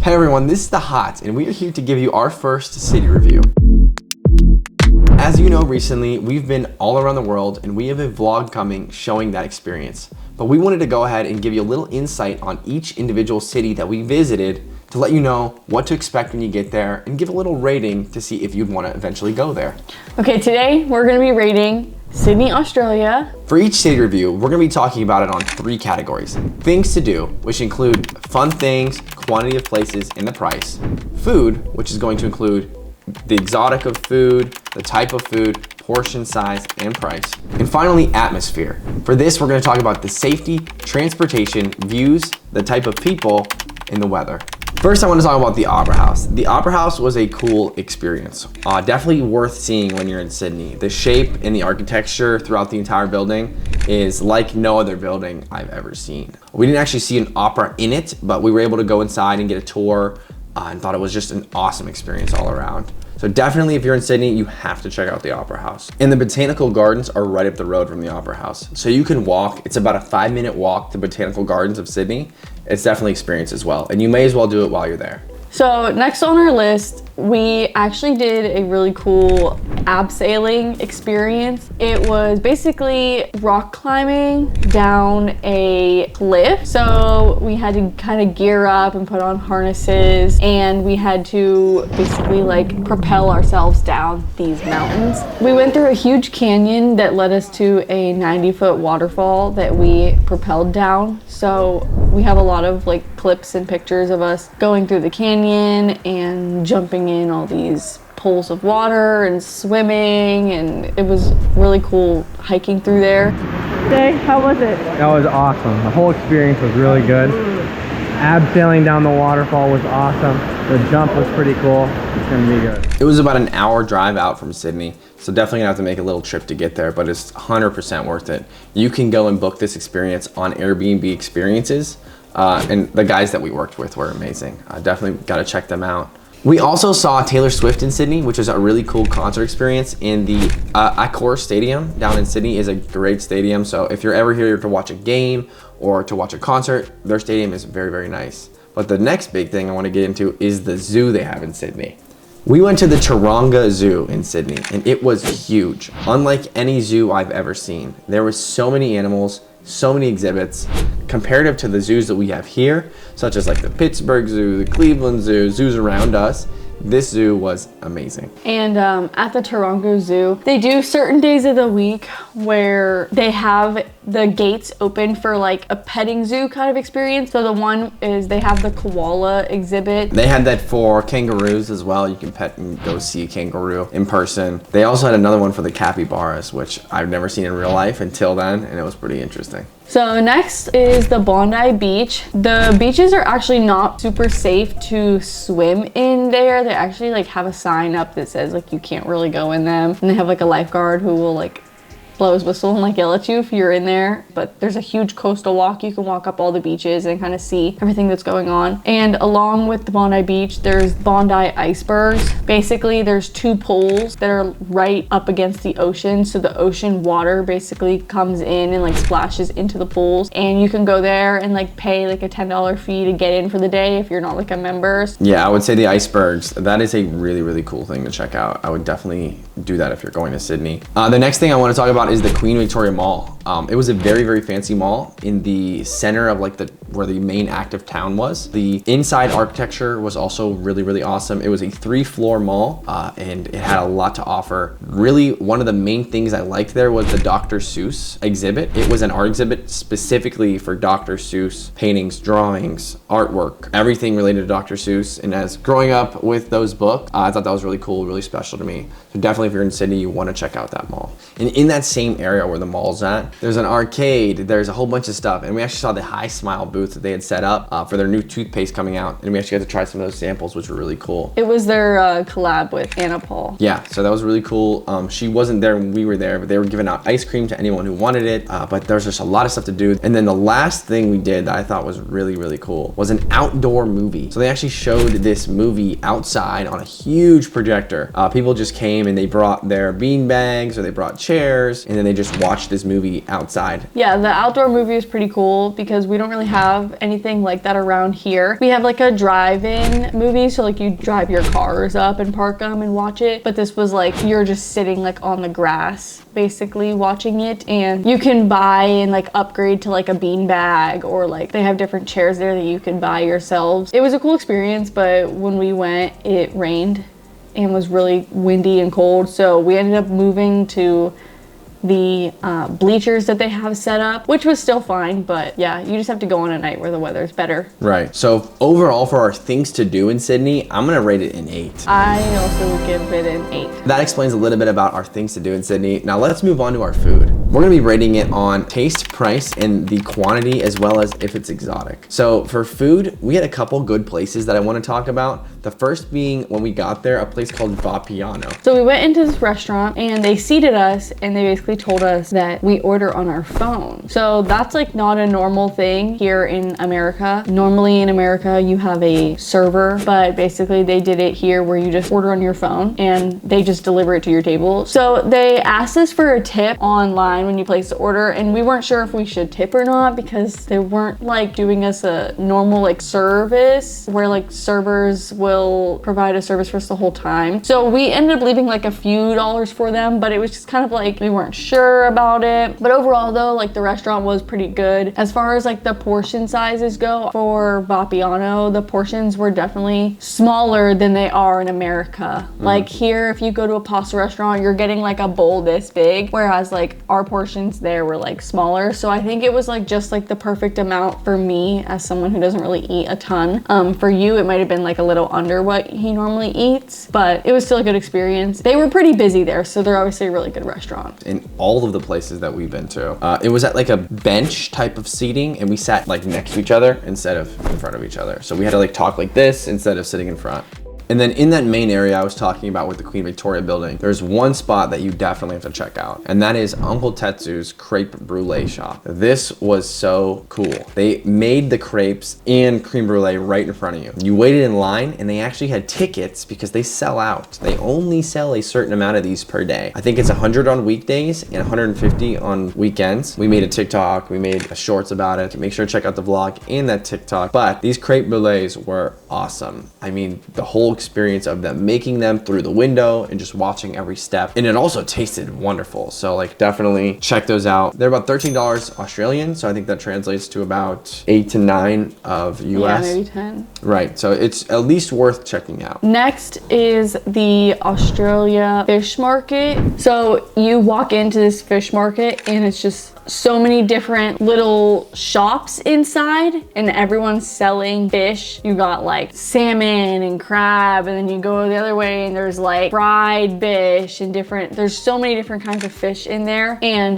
Hey everyone, this is The Hot, and we are here to give you our first city review. As you know, recently, we've been all around the world, and we have a vlog coming showing that experience. But we wanted to go ahead and give you a little insight on each individual city that we visited to let you know what to expect when you get there and give a little rating to see if you'd want to eventually go there. Okay, today we're going to be rating Sydney, Australia. For each city review, we're going to be talking about it on 3 categories. Things to do, which include fun things, quantity of places, and the price. Food, which is going to include the exotic of food, the type of food, portion size, and price. And finally, atmosphere. For this, we're going to talk about the safety, transportation, views, the type of people, and the weather. First, I want to talk about the Opera House. The Opera House was a cool experience. Definitely worth seeing when you're in Sydney. The shape and the architecture throughout the entire building is like no other building I've ever seen. We didn't actually see an opera in it, but we were able to go inside and get a tour and thought it was just an awesome experience all around. So definitely, if you're in Sydney, you have to check out the Opera House. And the Botanical Gardens are right up the road from the Opera House. So you can walk, it's about a 5-minute walk to Botanical Gardens of Sydney. It's definitely experience as well. And you may as well do it while you're there. So next on our list, we actually did a really cool abseiling experience. It was basically rock climbing down a cliff. So we had to kind of gear up and put on harnesses, and we had to basically like propel ourselves down these mountains. We went through a huge canyon that led us to a 90-foot waterfall that we propelled down. So we have a lot of like clips and pictures of us going through the canyon and jumping in all these pools of water and swimming, and it was really cool hiking through there. Jay, how was it? That was awesome. The whole experience was really good. Abseiling down the waterfall was awesome. The jump was pretty cool. It's gonna be good. It was about an hour drive out from Sydney, so definitely gonna have to make a little trip to get there, but it's 100% worth it. You can go and book this experience on Airbnb Experiences, and the guys that we worked with were amazing. Definitely gotta check them out. We also saw Taylor Swift in Sydney, which was a really cool concert experience in the Accor Stadium down in Sydney. Is a great stadium, so if you're ever here to watch a game or to watch a concert, their stadium is very, very nice. But the next big thing I want to get into is the zoo they have in Sydney. We went to the Taronga Zoo in Sydney, and it was huge. Unlike any zoo I've ever seen. There were so many animals, so many exhibits, comparative to the zoos that we have here, such as like the Pittsburgh Zoo, the Cleveland Zoo, zoos around us. This zoo was amazing. And at the Taronga Zoo, they do certain days of the week where they have the gates open for like a petting zoo kind of experience. So the one is they have the koala exhibit. They had that for kangaroos as well. You can pet and go see a kangaroo in person. They also had another one for the capybaras, which I've never seen in real life until then, and it was pretty interesting. So next is the Bondi Beach. The beaches are actually not super safe to swim in there. They actually like have a sign up that says like you can't really go in them. And they have like a lifeguard who will like blow his whistle and like yell at you if you're in there. But there's a huge coastal walk. You can walk up all the beaches and kind of see everything that's going on. And along with the Bondi Beach, there's Bondi Icebergs. Basically, there's 2 pools that are right up against the ocean. So the ocean water basically comes in and like splashes into the pools. And you can go there and like pay like a $10 fee to get in for the day if you're not like a member. Yeah, I would say the Icebergs, that is a really, really cool thing to check out. I would definitely do that if you're going to Sydney. The next thing I want to talk about is the Queen Victoria Mall. It was a very, very fancy mall in the center of like where the main active town was. The inside architecture was also really, really awesome. It was a 3-floor mall and it had a lot to offer. Really, one of the main things I liked there was the Dr. Seuss exhibit. It was an art exhibit specifically for Dr. Seuss paintings, drawings, artwork, everything related to Dr. Seuss. And as growing up with those books, I thought that was really cool, really special to me. So definitely if you're in Sydney, you want to check out that mall. And in that same area where the mall's at, there's an arcade, there's a whole bunch of stuff. And we actually saw the High Smile booth that they had set up for their new toothpaste coming out. And we actually got to try some of those samples, which were really cool. It was their collab with Anna Paul. Yeah, so that was really cool. She wasn't there when we were there, but they were giving out ice cream to anyone who wanted it. But there's just a lot of stuff to do. And then the last thing we did that I thought was really, really cool was an outdoor movie. So they actually showed this movie outside on a huge projector. People just came and they brought their bean bags or they brought chairs outdoors and then they just watch this movie outside. Yeah, the outdoor movie is pretty cool because we don't really have anything like that around here. We have like a drive-in movie, so like you drive your cars up and park them and watch it, but this was like you're just sitting like on the grass basically watching it, and you can buy and like upgrade to like a bean bag, or like they have different chairs there that you can buy yourselves. It was a cool experience, but when we went it rained and was really windy and cold, so we ended up moving to the bleachers that they have set up, which was still fine, but yeah, you just have to go on a night where the weather's better. Right. So overall for our things to do in Sydney, I'm gonna rate it an 8. I also would give it an 8. That explains a little bit about our things to do in Sydney. Now let's move on to our food. We're gonna be rating it on taste, price, and the quantity, as well as if it's exotic. So for food, we had a couple good places that I wanna talk about. The first being when we got there, a place called Vapiano. So we went into this restaurant and they seated us and they basically told us that we order on our phone. So that's like not a normal thing here in America. Normally in America you have a server, but basically they did it here where you just order on your phone and they just deliver it to your table. So they asked us for a tip online when you place the order, and we weren't sure if we should tip or not because they weren't like doing us a normal like service where like servers will provide a service for us the whole time. So we ended up leaving like a few dollars for them, but it was just kind of like we weren't sure about it. But overall though, like the restaurant was pretty good. As far as like the portion sizes go for Vapiano, the portions were definitely smaller than they are in America. Like here, if you go to a pasta restaurant, you're getting like a bowl this big, whereas like our portions there were like smaller. So I think it was like just like the perfect amount for me as someone who doesn't really eat a ton. For you, it might have been like a little under what he normally eats, but it was still a good experience. They were pretty busy there, so they're obviously a really good restaurant. In all of the places that we've been to, it was at like a bench type of seating, and we sat like next to each other instead of in front of each other. So we had to like talk like this instead of sitting in front. And then in that main area I was talking about with the Queen Victoria building, there's one spot that you definitely have to check out, and that is Uncle Tetsu's Crepe Brulee shop. This was so cool. They made the crepes and creme brulee right in front of you. You waited in line, and they actually had tickets because they sell out. They only sell a certain amount of these per day. I think it's 100 on weekdays and 150 on weekends. We made a TikTok, we made a shorts about it. Make sure to check out the vlog and that TikTok. But these crepe brulees were awesome. I mean, the whole experience of them making them through the window and just watching every step, and it also tasted wonderful. So like definitely check those out. They're about $13 Australian, so I think that translates to about 8 to 9 of US. Yeah, maybe 10. Right, so it's at least worth checking out. Next is the Australia fish market. So you walk into this fish market and it's just so many different little shops inside, and everyone's selling fish. You got like salmon and crab, and then you go the other way and there's like fried fish and there's so many different kinds of fish in there. And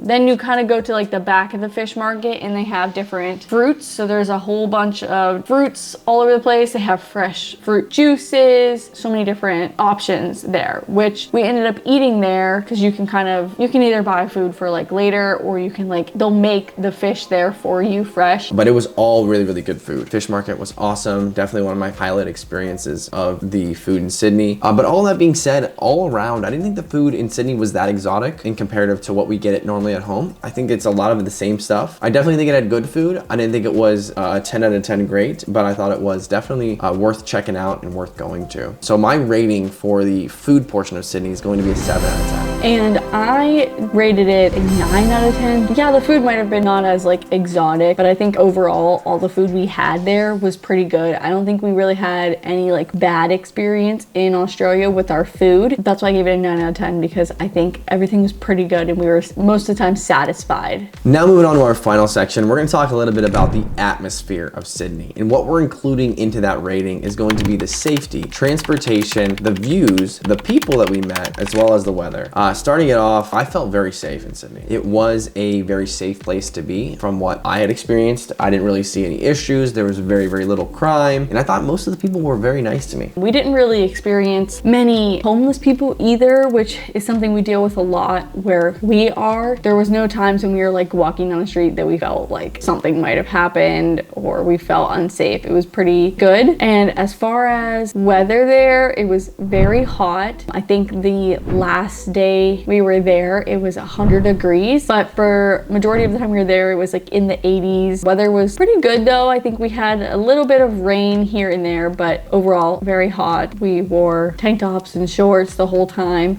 then you kind of go to like the back of the fish market and they have different fruits. So there's a whole bunch of fruits all over the place. They have fresh fruit juices, so many different options there, which we ended up eating there because you can either buy food for like later, or you can like, they'll make the fish there for you fresh. But it was all really, really good food. Fish market was awesome. Definitely one of my highlight experiences of the food in Sydney. But all that being said, all around, I didn't think the food in Sydney was that exotic in comparative to what we get it normally at home. I think it's a lot of the same stuff. I definitely think it had good food. I didn't think it was a 10 out of 10 great, but I thought it was definitely worth checking out and worth going to. So my rating for the food portion of Sydney is going to be a 7 out of 10. And I rated it a 9 out of 10. Yeah, the food might have been not as like exotic, but I think overall all the food we had there was pretty good. I don't think we really had any like bad experience in Australia with our food. That's why I gave it a 9 out of 10, because I think everything was pretty good and we were most of the time satisfied. Now moving on to our final section, we're going to talk a little bit about the atmosphere of Sydney. And what we're including into that rating is going to be the safety, transportation, the views, the people that we met, as well as the weather. Starting it off, I felt very safe in Sydney. It was a very safe place to be. From what I had experienced, I didn't really see any issues. There was very, very little crime, and I thought most of the people were very nice to me. We didn't really experience many homeless people either, which is something we deal with a lot where we are. There was no times when we were like walking down the street that we felt like something might have happened or we felt unsafe. It was pretty good. And as far as weather there, it was very hot. I think the last day day we were there, it was 100 degrees, but for majority of the time we were there, it was like in the 80s. Weather was pretty good though. I think we had a little bit of rain here and there, but overall very hot. We wore tank tops and shorts the whole time,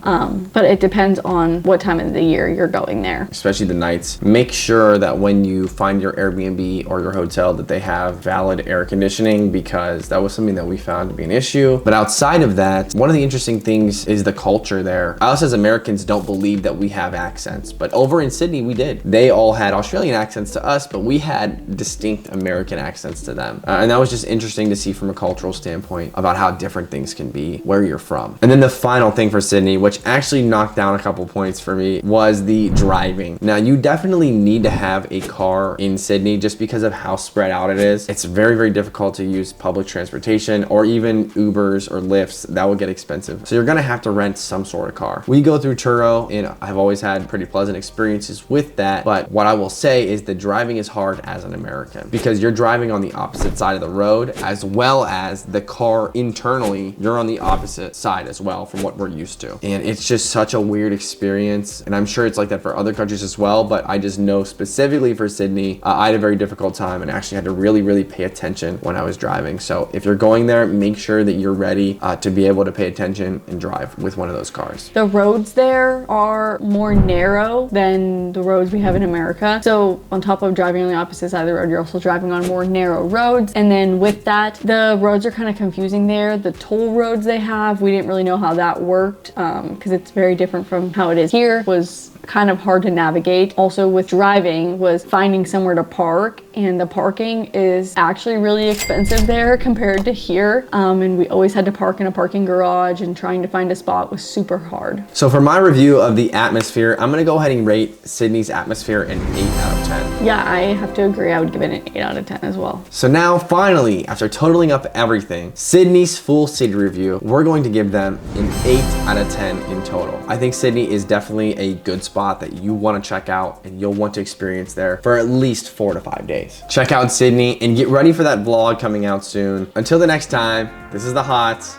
but it depends on what time of the year you're going there. Especially the nights. Make sure that when you find your Airbnb or your hotel that they have valid air conditioning, because that was something that we found to be an issue. But outside of that, one of the interesting things is the culture there. Us as Americans don't believe that we have accents, but over in Sydney we did. They all had Australian accents to us, but we had distinct American accents to them. And that was just interesting to see from a cultural standpoint about how different things can be where you're from. And then the final thing for Sydney, which actually knocked down a couple points for me, was the driving. Now you definitely need to have a car in Sydney just because of how spread out it is. It's very, very difficult to use public transportation or even Ubers or Lyfts. That will get expensive. So you're gonna have to rent some sort of car. We go through Truro and I've always had pretty pleasant experiences with that. But what I will say is the driving is hard as an American because you're driving on the opposite side of the road, as well as the car internally, you're on the opposite side as well from what we're used to. And it's just such a weird experience. And I'm sure it's like that for other countries as well, but I just know specifically for Sydney, I had a very difficult time and actually had to really, really pay attention when I was driving. So if you're going there, make sure that you're ready to be able to pay attention and drive with one of those cars. The roads there are more narrow than the roads we have in America. So on top of driving on the opposite side of the road, you're also driving on more narrow roads. And then with that, the roads are kind of confusing there. The toll roads they have, we didn't really know how that worked because it's very different from how it is here. Was kind of hard to navigate. Also with driving was finding somewhere to park, and the parking is actually really expensive there compared to here. And we always had to park in a parking garage, and trying to find a spot was super hard. So for my review of the atmosphere, I'm gonna go ahead and rate Sydney's atmosphere an 8 out of 10. Yeah, I have to agree. I would give it an 8 out of 10 as well. So now finally, after totaling up everything, Sydney's full city review, we're going to give them an 8 out of 10 in total. I think Sydney is definitely a good spot that you want to check out and you'll want to experience there for at least 4 to 5 days. Check out Sydney and get ready for that vlog coming out soon. Until the next time, this is the Hots.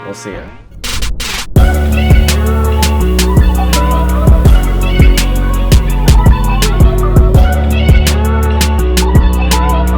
We'll see you.